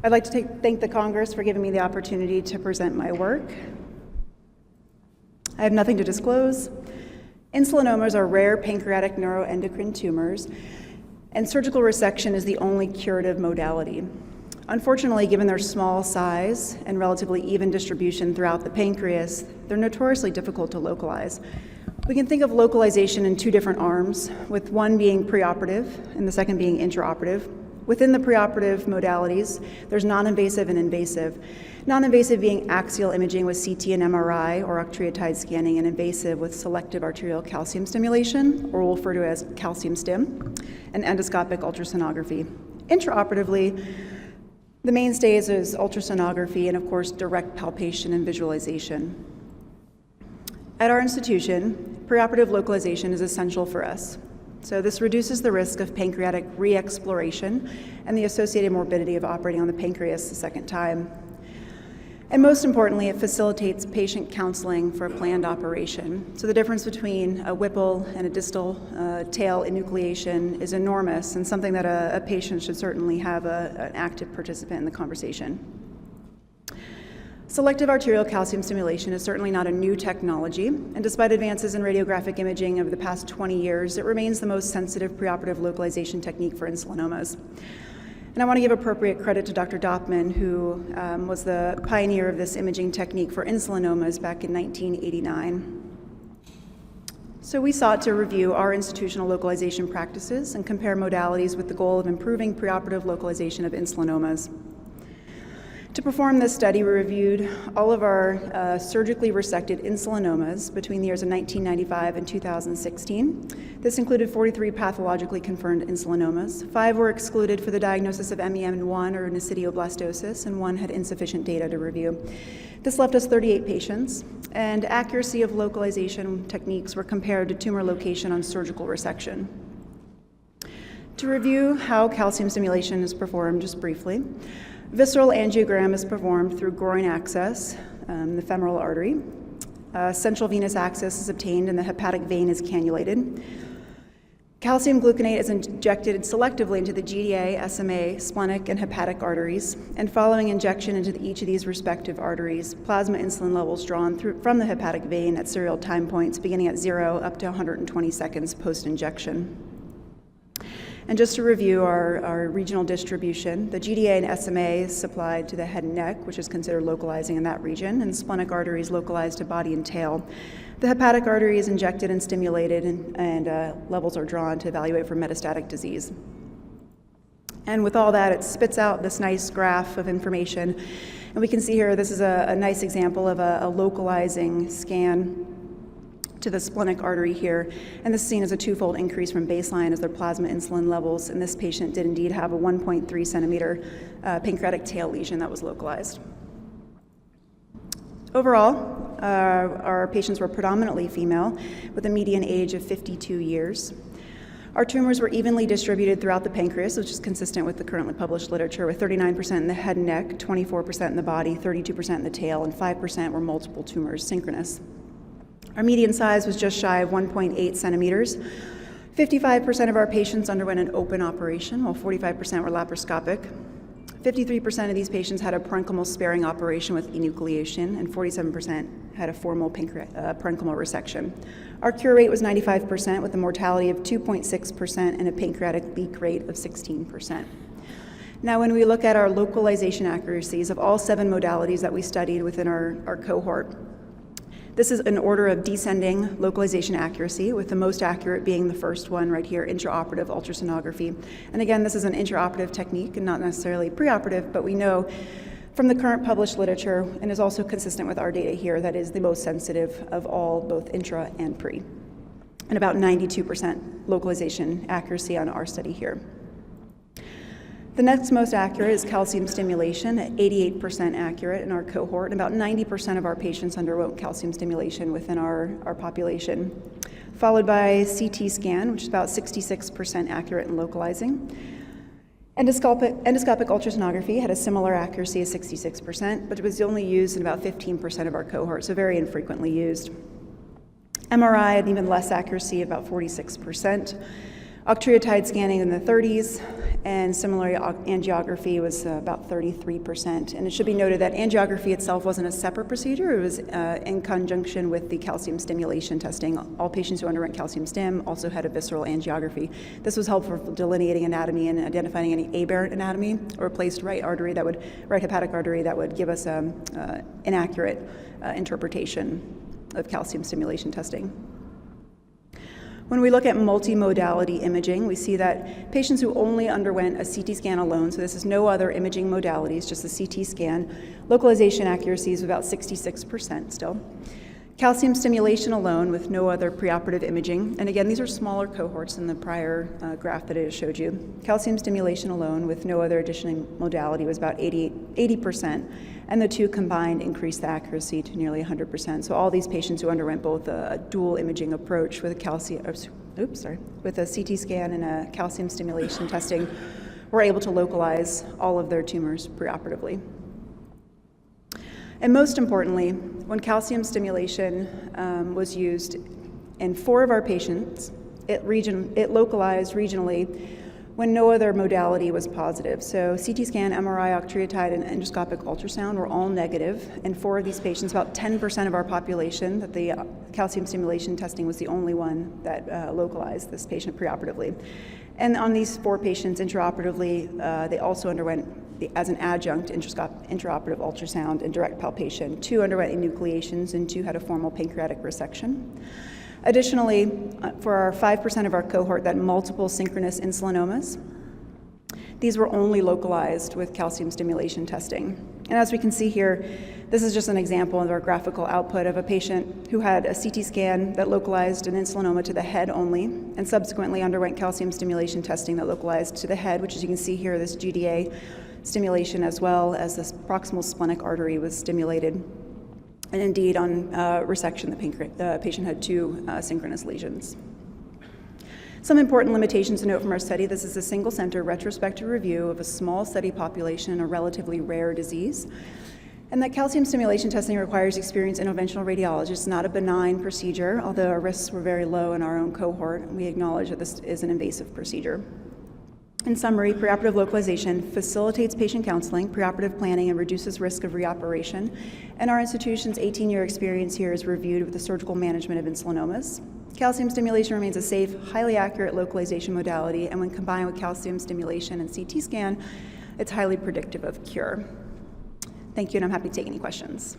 I'd like to thank the Congress for giving me the opportunity to present my work. I have nothing to disclose. Insulinomas are rare pancreatic neuroendocrine tumors, and surgical resection is the only curative modality. Unfortunately, given their small size and relatively even distribution throughout the pancreas, they're notoriously difficult to localize. We can think of localization in two different arms, with one being preoperative and the second being intraoperative. Within the preoperative modalities, there's non-invasive and invasive. Non-invasive being axial imaging with CT and MRI or octreotide scanning, and invasive with selective arterial calcium stimulation, or we'll refer to as calcium stim, and endoscopic ultrasonography. Intraoperatively, the mainstays is ultrasonography and, of course, direct palpation and visualization. At our institution, preoperative localization is essential for us. So this reduces the risk of pancreatic re-exploration and the associated morbidity of operating on the pancreas the second time. And most importantly, it facilitates patient counseling for a planned operation. So the difference between a Whipple and a distal tail enucleation is enormous, and something that a patient should certainly have an active participant in the conversation. Selective arterial calcium stimulation is certainly not a new technology, and despite advances in radiographic imaging over the past 20 years, it remains the most sensitive preoperative localization technique for insulinomas. And I want to give appropriate credit to Dr. Doppman, who was the pioneer of this imaging technique for insulinomas back in 1989. So we sought to review our institutional localization practices and compare modalities with the goal of improving preoperative localization of insulinomas. To perform this study, we reviewed all of our surgically resected insulinomas between the years of 1995 and 2016. This included 43 pathologically confirmed insulinomas. 5 were excluded for the diagnosis of MEN1 or nesidioblastosis, and 1 had insufficient data to review. This left us 38 patients, and accuracy of localization techniques were compared to tumor location on surgical resection. To review how calcium stimulation is performed, just briefly, visceral angiogram is performed through groin access, the femoral artery. Central venous access is obtained and the hepatic vein is cannulated. Calcium gluconate is injected selectively into the GDA, SMA, splenic, and hepatic arteries, and following injection into each of these respective arteries, plasma insulin levels drawn from the hepatic vein at serial time points beginning at 0 up to 120 seconds post-injection. And just to review our regional distribution, the GDA and SMA is supplied to the head and neck, which is considered localizing in that region, and splenic artery is localized to body and tail. The hepatic artery is injected and stimulated, and levels are drawn to evaluate for metastatic disease. And with all that, it spits out this nice graph of information. And we can see here, this is a nice example of a localizing scan to the splenic artery here, and this is seen as a twofold increase from baseline as their plasma insulin levels, and this patient did indeed have a 1.3 centimeter pancreatic tail lesion that was localized. Overall, our patients were predominantly female with a median age of 52 years. Our tumors were evenly distributed throughout the pancreas, which is consistent with the currently published literature, with 39% in the head and neck, 24% in the body, 32% in the tail, and 5% were multiple tumors synchronous. Our median size was just shy of 1.8 centimeters. 55% of our patients underwent an open operation, while 45% were laparoscopic. 53% of these patients had a parenchymal sparing operation with enucleation, and 47% had a formal parenchymal resection. Our cure rate was 95%, with a mortality of 2.6% and a pancreatic leak rate of 16%. Now, when we look at our localization accuracies of all 7 modalities that we studied within our cohort, this is an order of descending localization accuracy, with the most accurate being the first one right here, intraoperative ultrasonography. And again, this is an intraoperative technique and not necessarily preoperative, but we know from the current published literature, and is also consistent with our data here, that is the most sensitive of all, both intra and pre. And about 92% localization accuracy on our study here. The next most accurate is calcium stimulation at 88% accurate in our cohort, and about 90% of our patients underwent calcium stimulation within our population. Followed by CT scan, which is about 66% accurate in localizing. Endoscopic ultrasonography had a similar accuracy of 66%, but it was only used in about 15% of our cohort, so very infrequently used. MRI had even less accuracy, about 46%. Octreotide scanning in the 30s, and similarly, angiography was about 33%. And it should be noted that angiography itself wasn't a separate procedure. It was in conjunction with the calcium stimulation testing. All patients who underwent calcium stim also had a visceral angiography. This was helpful for delineating anatomy and identifying any aberrant anatomy or replaced right hepatic artery that would give us inaccurate interpretation of calcium stimulation testing. When we look at multimodality imaging, we see that patients who only underwent a CT scan alone, so this is no other imaging modalities, just a CT scan, localization accuracy is about 66% still. Calcium stimulation alone with no other preoperative imaging, and again, these are smaller cohorts than the prior graph that I just showed you. Calcium stimulation alone with no other additional modality was about 80%, and the two combined increased the accuracy to nearly 100%. So all these patients who underwent both a dual imaging approach with a CT scan and a calcium stimulation testing were able to localize all of their tumors preoperatively. And most importantly, when calcium stimulation was used in 4 of our patients, it localized regionally when no other modality was positive. So CT scan, MRI, octreotide, and endoscopic ultrasound were all negative. In 4 of these patients, about 10% of our population, that the calcium stimulation testing was the only one that localized this patient preoperatively. And on these 4 patients intraoperatively, they also underwent, as an adjunct, intraoperative ultrasound and direct palpation. 2 underwent enucleations and 2 had a formal pancreatic resection. Additionally, for our 5% of our cohort that multiple synchronous insulinomas, these were only localized with calcium stimulation testing. And as we can see here, this is just an example of our graphical output of a patient who had a CT scan that localized an insulinoma to the head only, and subsequently underwent calcium stimulation testing that localized to the head, which, as you can see here, this GDA stimulation as well as this proximal splenic artery was stimulated. And indeed, on resection, the patient had 2 synchronous lesions. Some important limitations to note from our study: this is a single-center retrospective review of a small study population in a relatively rare disease, and that calcium stimulation testing requires experienced interventional radiologists, not a benign procedure, although our risks were very low in our own cohort. We acknowledge that this is an invasive procedure. In summary, preoperative localization facilitates patient counseling, preoperative planning, and reduces risk of reoperation. And our institution's 18-year experience here is reviewed with the surgical management of insulinomas. Calcium stimulation remains a safe, highly accurate localization modality, and when combined with calcium stimulation and CT scan, it's highly predictive of cure. Thank you, and I'm happy to take any questions.